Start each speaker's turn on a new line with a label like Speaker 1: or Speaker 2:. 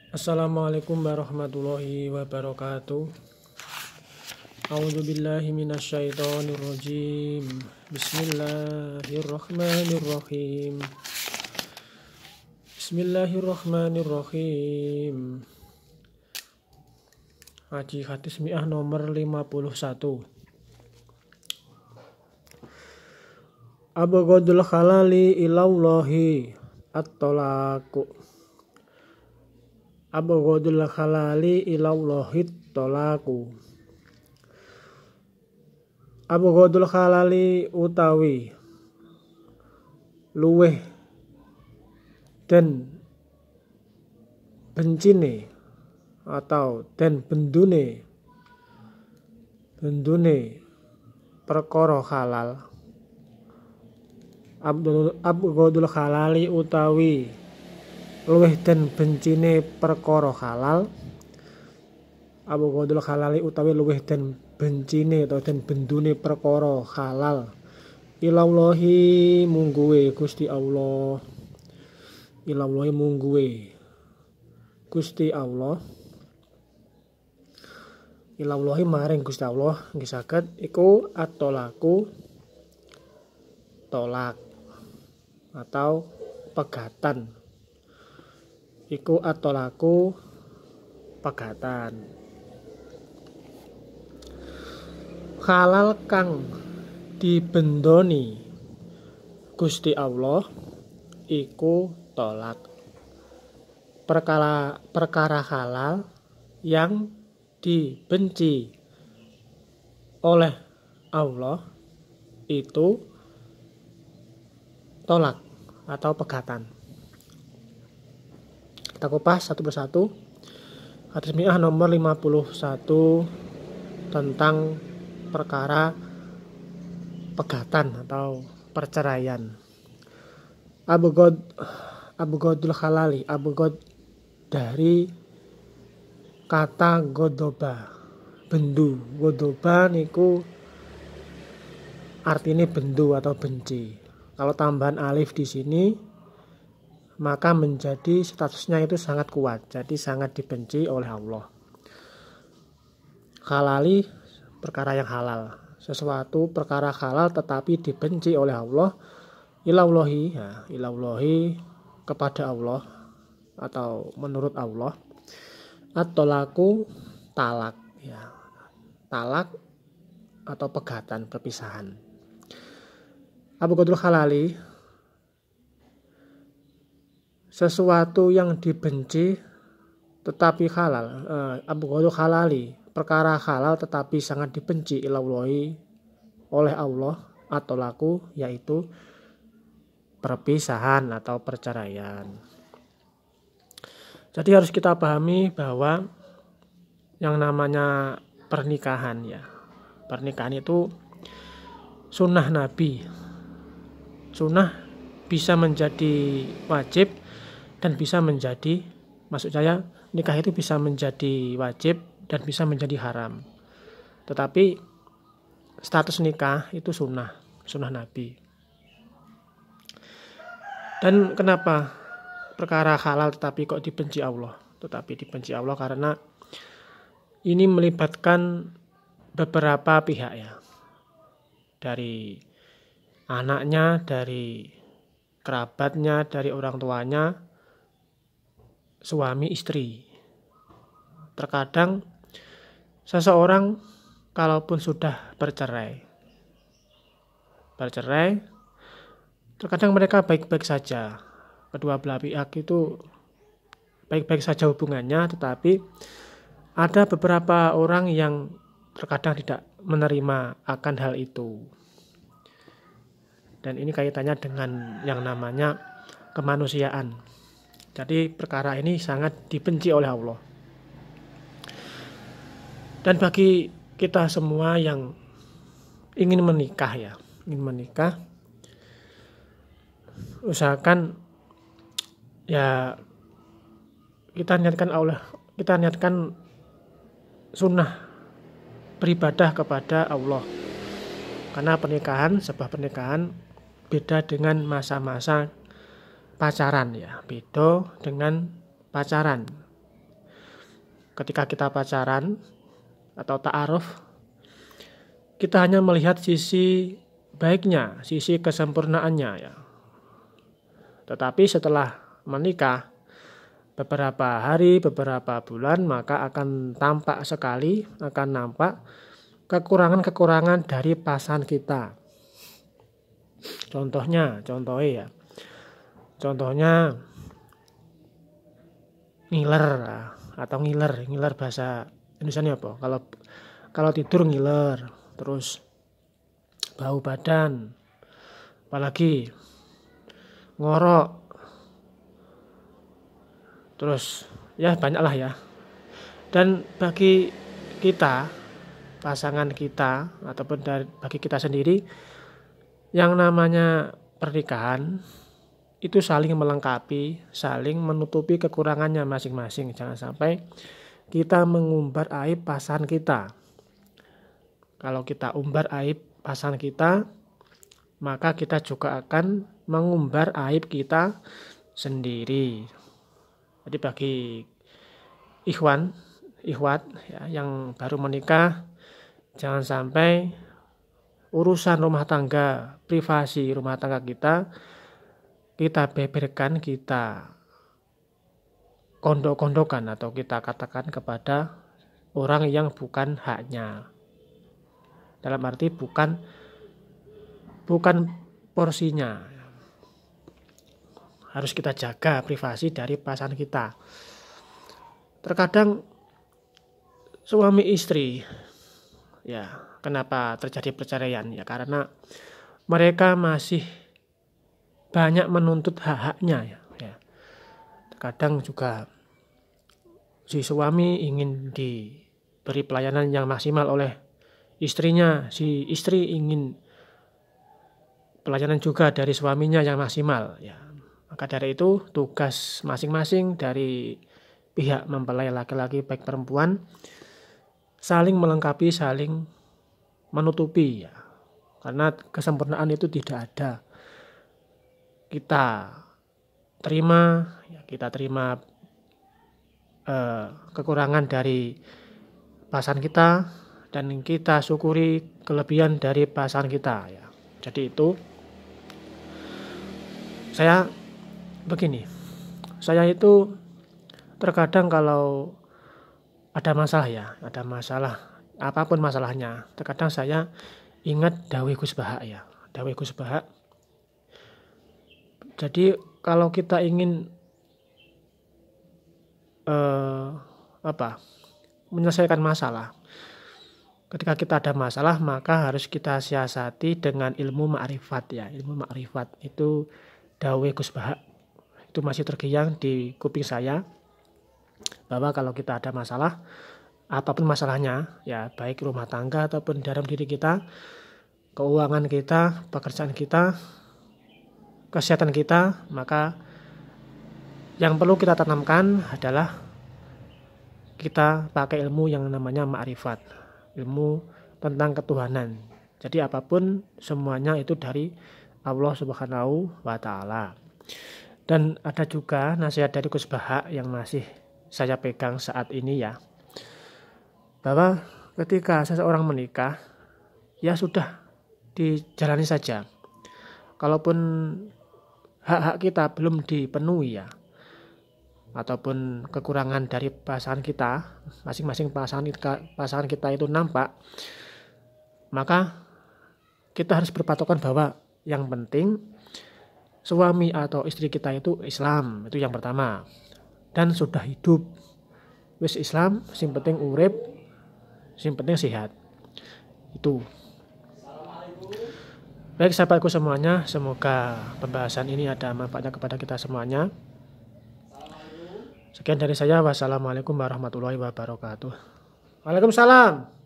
Speaker 1: Assalamualaikum warahmatullahi wabarakatuh. A'udzubillahi minasyaitonirrajim. Bismillahirrahmanirrahim. Bismillahirrahmanirrahim. Haji hadis mi'ah nomor 51. Abghadul halali ilallahi at-talaqu. Abghadul halali ilallahi at-talaqu. Abghadul halali utawi luweh dan bencine atau dan bendune perkara halal. Abghadul halali utawi luweh dan bencine perkara halal. Abghadul halali utawi luweh dan bencine atau dan bendune perkara halal. Ilallahi mungguwe Gusti Allah. Ilallahi mungguwe Gusti Allah. Ilallahi maring Gusti Allah nggih saged iku at-talaqu tolak atau pegatan. Iku at-talaqu pegatan. Halal kang dibendoni Gusti Allah iku tolak. Perkara halal yang dibenci oleh Allah itu tolak atau pegatan. Kita kupas satu persatu. Hadis mi'ah nomor 51 tentang perkara pegatan atau perceraian. Abghadul halali, abghad dari kata godoba, bendu. Godoba niku artinya bendu atau benci. Kalau tambahan alif di sini maka menjadi statusnya itu sangat kuat, jadi sangat dibenci oleh Allah. Halali perkara yang halal, sesuatu perkara halal tetapi dibenci oleh Allah. Ilallahi, ya, ilallahi kepada Allah atau menurut Allah. At-talaqu talak, ya, talak atau pegatan, perpisahan. Abghadul halali sesuatu yang dibenci tetapi halal. Abghadul halali perkara halal tetapi sangat dibenci ilallahi oleh Allah. At-talaqu yaitu perpisahan atau perceraian. Jadi harus kita pahami bahwa yang namanya pernikahan, ya, pernikahan itu sunnah Nabi. Sunnah bisa menjadi wajib dan bisa menjadi, maksud saya nikah itu bisa menjadi wajib dan bisa menjadi haram. Tetapi status nikah itu sunnah Nabi. Dan kenapa perkara halal tetapi kok dibenci Allah? Tetapi dibenci Allah karena ini melibatkan beberapa pihak, ya. Dari anaknya, dari kerabatnya, dari orang tuanya, suami istri. Terkadang seseorang kalaupun sudah bercerai, terkadang mereka baik-baik saja. Kedua belah pihak itu baik-baik saja hubungannya, tetapi ada beberapa orang yang terkadang tidak menerima akan hal itu. Dan ini kaitannya dengan yang namanya kemanusiaan. Jadi perkara ini sangat dibenci oleh Allah. Dan bagi kita semua yang ingin menikah, ya, usahakan, ya, kita niatkan sunnah beribadah kepada Allah. Karena sebuah pernikahan beda dengan masa-masa pacaran, ya, beda dengan pacaran. ketika kita pacaran atau ta'aruf, kita hanya melihat sisi baiknya, sisi kesempurnaannya ya. Tetapi setelah menikah, beberapa hari, beberapa bulan, maka akan tampak sekali, akan nampak kekurangan-kekurangan dari pasangan kita. Contohnya ngiler atau ngiler bahasa Indonesianya apa? Kalau tidur ngiler, terus bau badan, apalagi ngorok, terus ya banyaklah ya. Dan bagi kita, pasangan kita ataupun bagi kita sendiri, yang namanya pernikahan itu saling melengkapi, saling menutupi kekurangannya masing-masing. Jangan sampai kita mengumbar aib pasangan kita. Kalau kita umbar aib pasangan kita, maka kita juga akan mengumbar aib kita sendiri. Jadi bagi ikhwat ya, yang baru menikah, jangan sampai urusan rumah tangga, privasi rumah tangga kita beberkan, kita kondok-kondokan atau kita katakan kepada orang yang bukan haknya. Dalam arti bukan porsinya. Harus kita jaga privasi dari pasangan kita. Terkadang suami istri, ya kenapa terjadi perceraian? Ya karena mereka masih banyak menuntut hak-haknya ya. Kadang juga si suami ingin diberi pelayanan yang maksimal oleh istrinya, si istri ingin pelayanan juga dari suaminya yang maksimal ya. Maka dari itu tugas masing-masing dari pihak mempelai laki-laki baik perempuan saling melengkapi, saling menutupi ya. Karena kesempurnaan itu tidak ada. Kita terima kekurangan dari pasangan kita dan kita syukuri kelebihan dari pasangan kita ya. Jadi itu saya itu terkadang kalau ada masalah apapun masalahnya, terkadang saya ingat dawuh Gus Bahak ya. Dawuh Gus Bahak. Jadi kalau kita ingin menyelesaikan masalah, ketika kita ada masalah maka harus kita siasati dengan ilmu ma'rifat ya. Ilmu ma'rifat itu dawuh Gus Bahak. Itu masih tergiang di kuping saya bahwa kalau kita ada masalah, apapun masalahnya ya, baik rumah tangga ataupun dalam diri kita, keuangan kita, pekerjaan kita, kesehatan kita, maka yang perlu kita tanamkan adalah kita pakai ilmu yang namanya ma'rifat, ilmu tentang ketuhanan. Jadi apapun semuanya itu dari Allah Subhanahu wa Ta'ala. Dan ada juga nasihat dari Gus Bahak yang masih saya pegang saat ini ya, bahwa ketika seseorang menikah ya sudah dijalani saja. Kalaupun hak-hak kita belum dipenuhi ya, ataupun kekurangan dari pasangan kita, masing-masing pasangan kita itu nampak, maka kita harus berpatokan bahwa yang penting suami atau istri kita itu Islam, itu yang pertama, dan sudah hidup wis Islam, sing penting urip, sing penting sehat. Itu. Baik sahabatku semuanya, semoga pembahasan ini ada manfaatnya kepada kita semuanya. Sekian dari saya, wassalamualaikum warahmatullahi wabarakatuh. Waalaikumsalam.